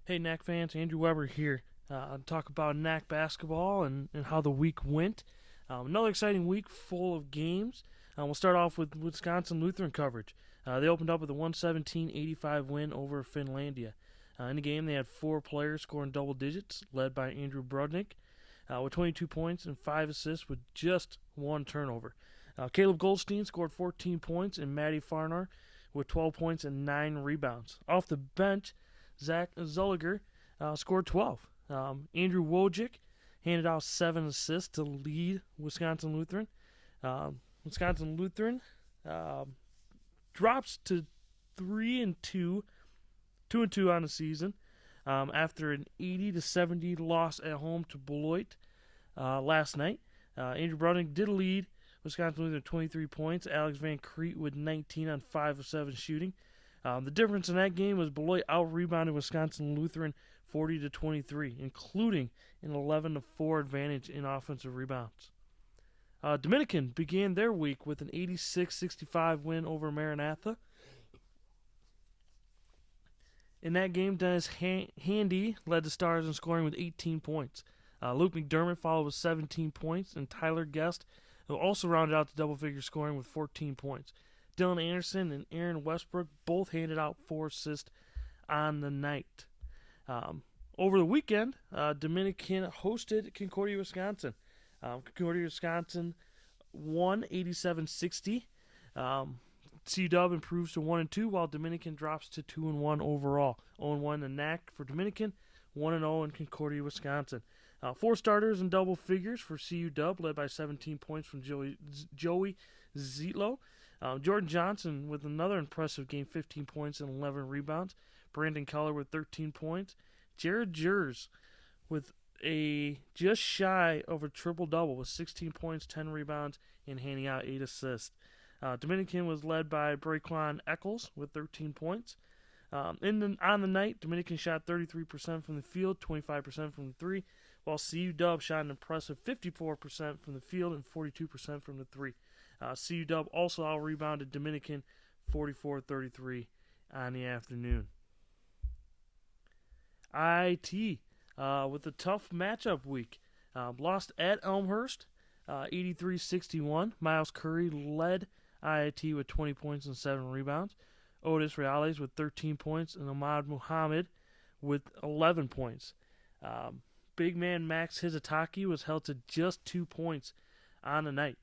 Hey, NACC fans, Andrew Weber here. Talk about NACC basketball and how the week went. Another exciting week full of games. We'll start off with Wisconsin Lutheran coverage. They opened up with a 117-85 win over Finlandia. In the game, they had four players scoring double digits, led by Andrew Brudnick with 22 points and 5 assists with just one turnover. Caleb Goldstein scored 14 points, and Matty Farnar with 12 points and 9 rebounds. Off the bench, Zach Zulliger scored 12. Andrew Wojcik handed out 7 assists to lead Wisconsin Lutheran. Wisconsin Lutheran drops to 3-2, 2-2 on the season after an 80-70 loss at home to Beloit last night. Andrew Browning did lead Wisconsin Lutheran 23 points. Alex Van Crete with 19 on 5 of 7 shooting. The difference in that game was Beloit out-rebounded Wisconsin Lutheran 40-23, including an 11-4 advantage in offensive rebounds. Dominican began their week with an 86-65 win over Maranatha. In that game, Dennis Handy led the Stars in scoring with 18 points. Luke McDermott followed with 17 points, and Tyler Guest, who also rounded out the double-figure scoring with 14 points. Dylan Anderson and Aaron Westbrook both handed out 4 assists on the night. Over the weekend, Dominican hosted Concordia, Wisconsin. Concordia, Wisconsin won 87-60. CUW improves to 1-2, while Dominican drops to 2-1 overall. 0-1 in NACC for Dominican, 1-0 in Concordia, Wisconsin. 4 starters in double figures for CUW, led by 17 points from Joey Zietlow. Jordan Johnson with another impressive game, 15 points and 11 rebounds. Brandon Keller with 13 points. Jared Jers with a just shy of a triple-double with 16 points, 10 rebounds, and handing out 8 assists. Dominican was led by Braquan Eccles with 13 points. On the night, Dominican shot 33% from the field, 25% from the 3, while CUW shot an impressive 54% from the field and 42% from the 3. CUW also out-rebounded Dominican 44-33 on the afternoon. IIT with a tough matchup week. Lost at Elmhurst 83-61. Miles Curry led IIT with 20 points and 7 rebounds. Otis Reales with 13 points and Ahmad Muhammad with 11 points. Big man Max Hizataki was held to just 2 points on the night.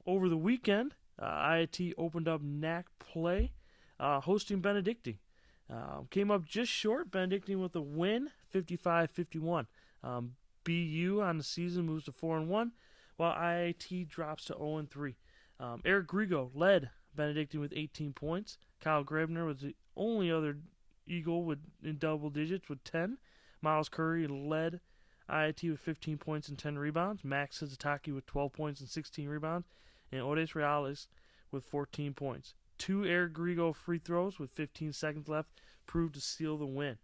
Over the weekend, IIT opened up NACC play, hosting Benedictine. Came up just short, Benedictine with a win, 55-51. BU on the season moves to 4-1, while IIT drops to 0-3. Eric Grigo led Benedictine with 18 points. Kyle Grebner was the only other Eagle in double digits with 10. Miles Curry led IIT with 15 points and 10 rebounds. Max Hizataki with 12 points and 16 rebounds. And Otis Reales with 14 points. 2 Eric Grigo free throws with 15 seconds left proved to seal the win.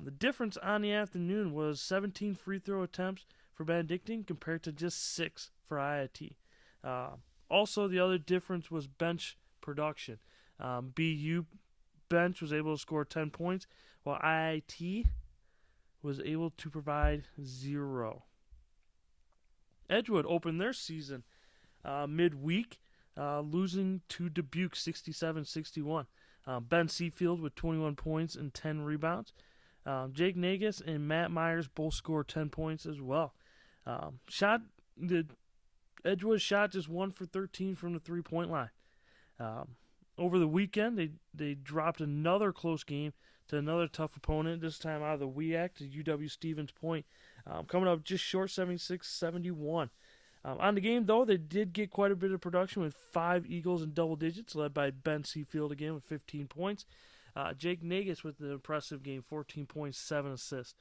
The difference on the afternoon was 17 free throw attempts for Benedictine compared to just 6 for IIT. Also, the other difference was bench production. BU bench was able to score 10 points, while IIT was able to provide 0. Edgewood opened their season midweek, losing to Dubuque 67-61. Ben Seafield with 21 points and 10 rebounds. Jake Nagus and Matt Myers both scored 10 points as well. Edgewood shot just 1 for 13 from the 3-point line. Over the weekend, they dropped another close game to another tough opponent, this time out of the WEAC to UW Stevens Point, coming up just short, 76-71. On the game, though, they did get quite a bit of production with 5 Eagles in double digits, led by Ben Seafield again with 15 points. Jake Nagus with an impressive game, 14 points, 7 assists.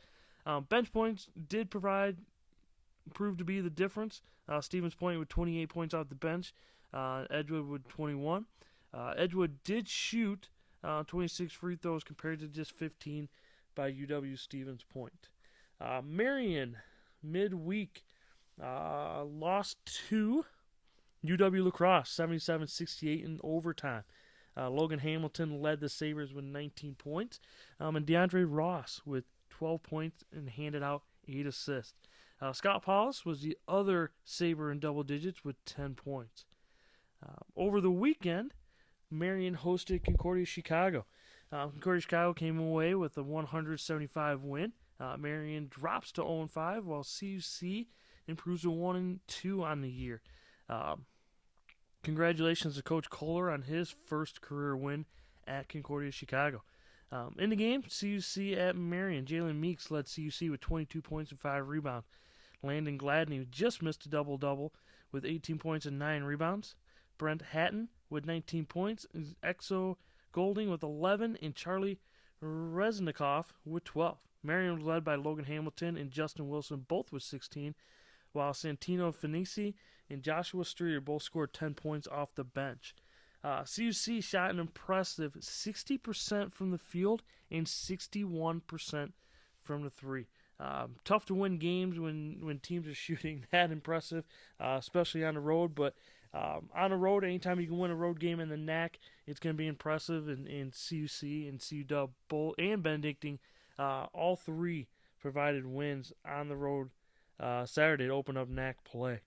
Bench points did prove to be the difference. Stevens Point with 28 points off the bench, Edgewood with 21. Edgewood did shoot 26 free throws compared to just 15 by UW Stevens Point. Marion, midweek, lost to UW La Crosse, 77-68 in overtime. Logan Hamilton led the Sabres with 19 points, and DeAndre Ross with 12 points and handed out 8 assists. Scott Paulus was the other Sabre in double digits with 10 points. Over the weekend, Marion hosted Concordia Chicago. Concordia Chicago came away with a 175 win. Marion drops to 0-5, while CUC improves to 1-2 on the year. Congratulations to Coach Kohler on his first career win at Concordia Chicago. In the game, CUC at Marion, Jalen Meeks led CUC with 22 points and 5 rebounds. Landon Gladney just missed a double-double with 18 points and 9 rebounds. Brent Hatton with 19 points, Exo Golding with 11, and Charlie Reznikoff with 12. Marion was led by Logan Hamilton and Justin Wilson, both with 16, while Santino Fenici and Joshua Streeter both scored 10 points off the bench. CUC shot an impressive 60% from the field and 61% from the three. Tough to win games when teams are shooting that impressive, especially on the road. But on the road, anytime you can win a road game in the NACC, it's going to be impressive. And CUC and CUW both and Benedictine, all three provided wins on the road Saturday to open up NACC play.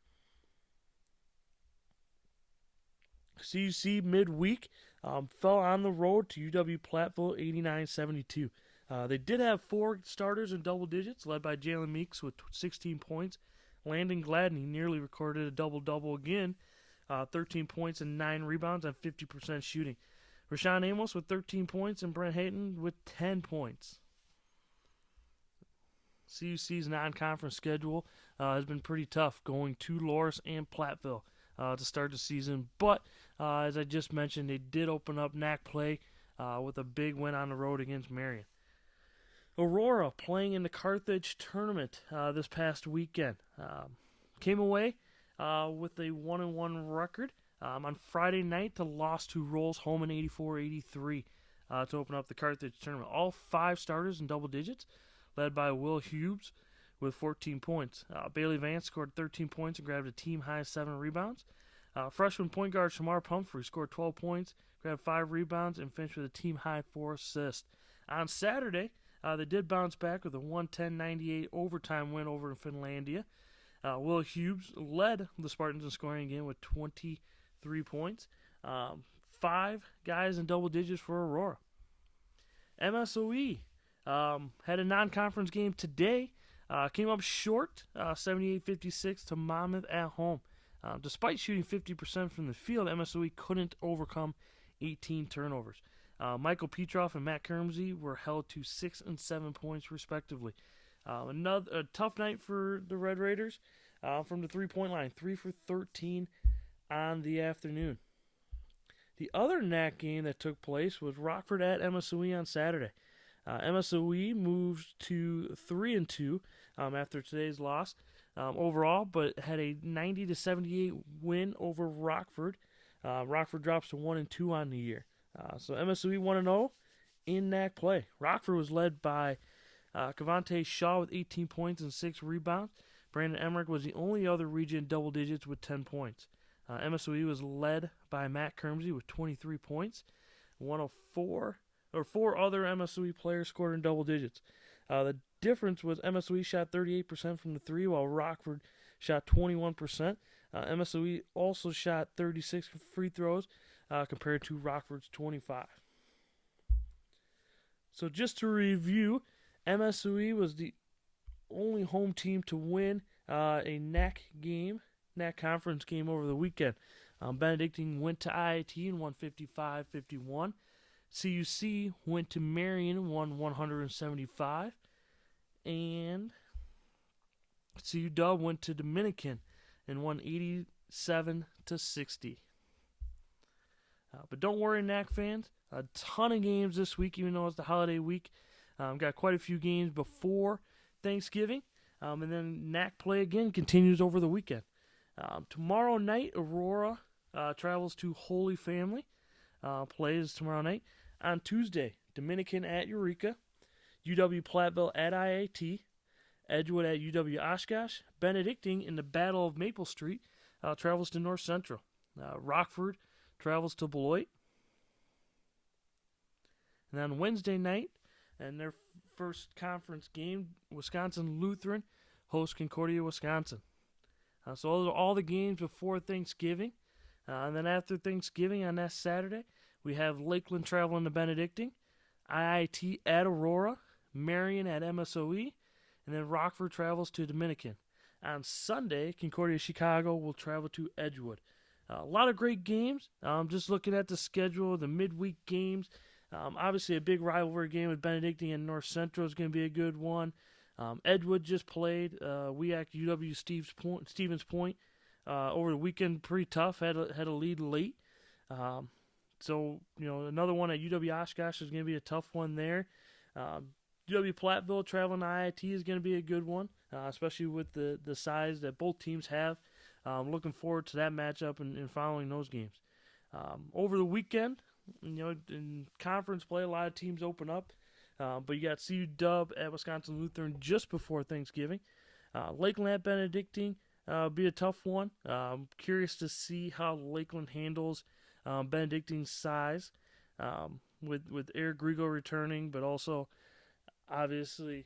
CUC midweek fell on the road to UW-Platteville 89-72. They did have 4 starters in double digits, led by Jalen Meeks with 16 points. Landon Gladney nearly recorded a double-double again, 13 points and 9 rebounds on 50% shooting. Rashawn Amos with 13 points and Brent Hayton with 10 points. CUC's non-conference schedule has been pretty tough, going to Loras and Platteville to start the season. But as I just mentioned, they did open up NACC play with a big win on the road against Marion. Aurora, playing in the Carthage tournament this past weekend, came away with a 1-1 record. On Friday night, the loss to Rolls home in 84-83 to open up the Carthage tournament. All 5 starters in double digits, led by Will Hughes with 14 points. Bailey Vance scored 13 points and grabbed a team-high 7 rebounds. Freshman point guard Shamar Pumphrey scored 12 points, grabbed 5 rebounds, and finished with a team-high 4 assists. On Saturday, they did bounce back with a 110-98 overtime win over in Finlandia. Will Hughes led the Spartans in scoring again with 23 points. 5 guys in double digits for Aurora. MSOE had a non-conference game today. Came up short, 78-56 to Monmouth at home. Despite shooting 50% from the field, MSOE couldn't overcome 18 turnovers. Michael Petroff and Matt Kermsey were held to 6 and 7 points respectively. A tough night for the Red Raiders from the three-point line, 3 for 13 on the afternoon. The other NACC game that took place was Rockford at MSOE on Saturday. MSOE moved to 3-2 after today's loss overall, but had a 90-78 win over Rockford. Rockford drops to 1-2 on the year. So MSOE 1-0 in NACC play. Rockford was led by Cavante Shaw with 18 points and 6 rebounds. Brandon Emmerich was the only other region double digits with 10 points. MSOE was led by Matt Kermsey with 23 points. 4 other MSOE players scored in double digits. The difference was MSOE shot 38% from the 3, while Rockford shot 21%. MSOE also shot 36 free throws compared to Rockford's 25. So just to review, MSOE was the only home team to win a NACC conference game over the weekend. Benedictine went to IIT and won 55-51. CUC went to Marion and won 175. And CUW went to Dominican and won 87-60. But don't worry, NACC fans. A ton of games this week, even though it's the holiday week. Got quite a few games before Thanksgiving. And then NACC play again continues over the weekend. Tomorrow night, Aurora travels to Holy Family. Plays tomorrow night. On Tuesday, Dominican at Eureka. UW-Platteville at IIT. Edgewood at UW-Oshkosh. Benedictine in the Battle of Maple Street travels to North Central. Rockford travels to Beloit. And then Wednesday night, and their first conference game, Wisconsin Lutheran hosts Concordia, Wisconsin. So those are all the games before Thanksgiving. And then after Thanksgiving on that Saturday, we have Lakeland traveling to Benedictine, IIT at Aurora, Marion at MSOE, and then Rockford travels to Dominican. On Sunday, Concordia Chicago will travel to Edgewood. A lot of great games. Just looking at the schedule, the midweek games. Obviously, a big rivalry game with Benedictine and North Central is going to be a good one. Edgewood just played WEAC UW Stevens Point over the weekend. Pretty tough. Had a lead late. So another one at UW Oshkosh is going to be a tough one there. UW Platteville traveling to IIT is going to be a good one, especially with the size that both teams have. Looking forward to that matchup and following those games. Over the weekend, in conference play, a lot of teams open up. But you got CU Dub at Wisconsin Lutheran just before Thanksgiving. Lakeland at Benedictine be a tough one. Curious to see how Lakeland handles Benedictine's size with Eric Grigo returning, but also obviously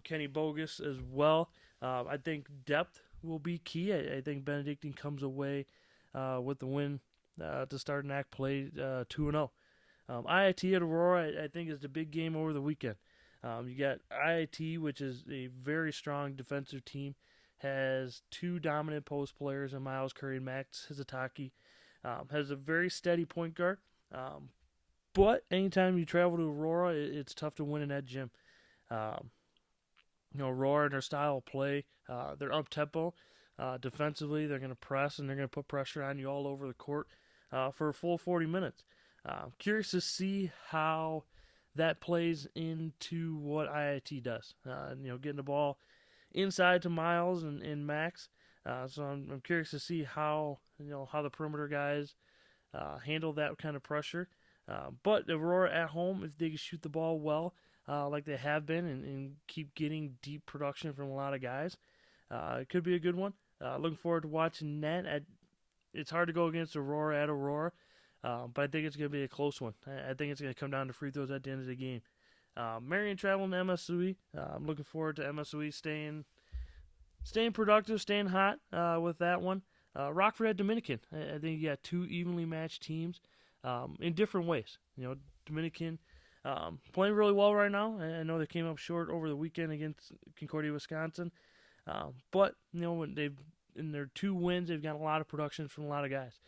Kenny Bogus as well. I think depth will be key. I think Benedictine comes away with the win to start NACC play 2-0. IIT at Aurora, I think, is the big game over the weekend. You got IIT, which is a very strong defensive team, has two dominant post players in Miles Curry and Max Hizataki. Has a very steady point guard. But anytime you travel to Aurora, it's tough to win in that gym. Aurora and their style of play, they're up-tempo. Defensively, they're going to press, and they're going to put pressure on you all over the court for a full 40 minutes. Curious to see how that plays into what IIT does. Getting the ball inside to Miles and Max. So I'm curious to see how the perimeter guys handle that kind of pressure. But Aurora at home, if they can shoot the ball well, like they have been, and keep getting deep production from a lot of guys, it could be a good one. Looking forward to watching that. It's hard to go against Aurora at Aurora. But I think it's going to be a close one. I think it's going to come down to free throws at the end of the game. Marion traveling to MSOE. I'm looking forward to MSOE staying productive, staying hot with that one. Rockford at Dominican. I think you got two evenly matched teams in different ways. Dominican playing really well right now. I know they came up short over the weekend against Concordia, Wisconsin. But when in their 2 wins, they've got a lot of production from a lot of guys.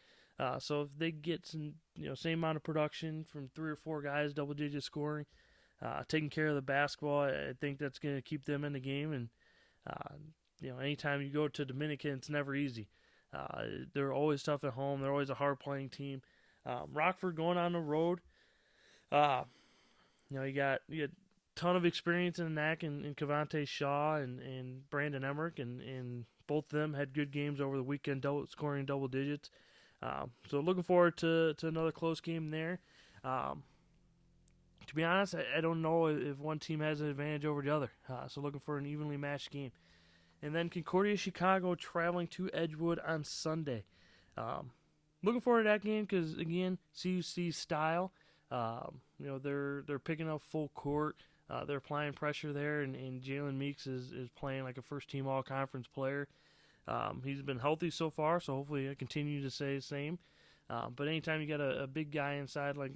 So if they get some, same amount of production from 3 or 4 guys, double-digit scoring, taking care of the basketball, I think that's going to keep them in the game. And anytime you go to Dominican, it's never easy. They're always tough at home. They're always a hard-playing team. Rockford going on the road. You got a ton of experience in the NACC and Cavante Shaw and Brandon Emmerich, and both of them had good games over the weekend, scoring double digits. So looking forward to another close game there. To be honest, I don't know if one team has an advantage over the other. So looking for an evenly matched game. And then Concordia Chicago traveling to Edgewood on Sunday. Looking forward to that game because, again, CUC style. They're picking up full court. They're applying pressure there, and Jalen Meeks is playing like a first-team all-conference player. He's been healthy so far, so hopefully he'll continue to stay the same. But anytime you got a big guy inside like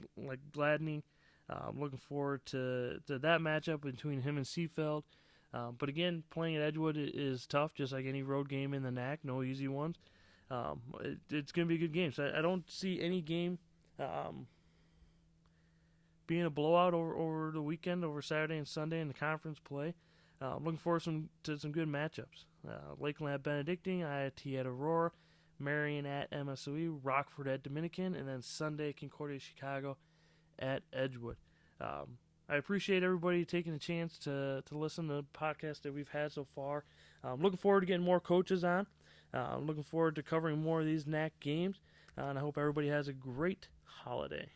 Gladney, I'm looking forward to that matchup between him and Seafeld. But again, playing at Edgewood is tough, just like any road game in the NACC. No easy ones. It's going to be a good game. So I don't see any game being a blowout over the weekend, over Saturday and Sunday in the conference play. I'm looking forward to some good matchups. Lakeland at Benedictine, IIT at Aurora, Marion at MSOE, Rockford at Dominican, and then Sunday, Concordia Chicago at Edgewood. I appreciate everybody taking a chance to listen to the podcast that we've had so far. I'm looking forward to getting more coaches on. I'm looking forward to covering more of these NACC games, and I hope everybody has a great holiday.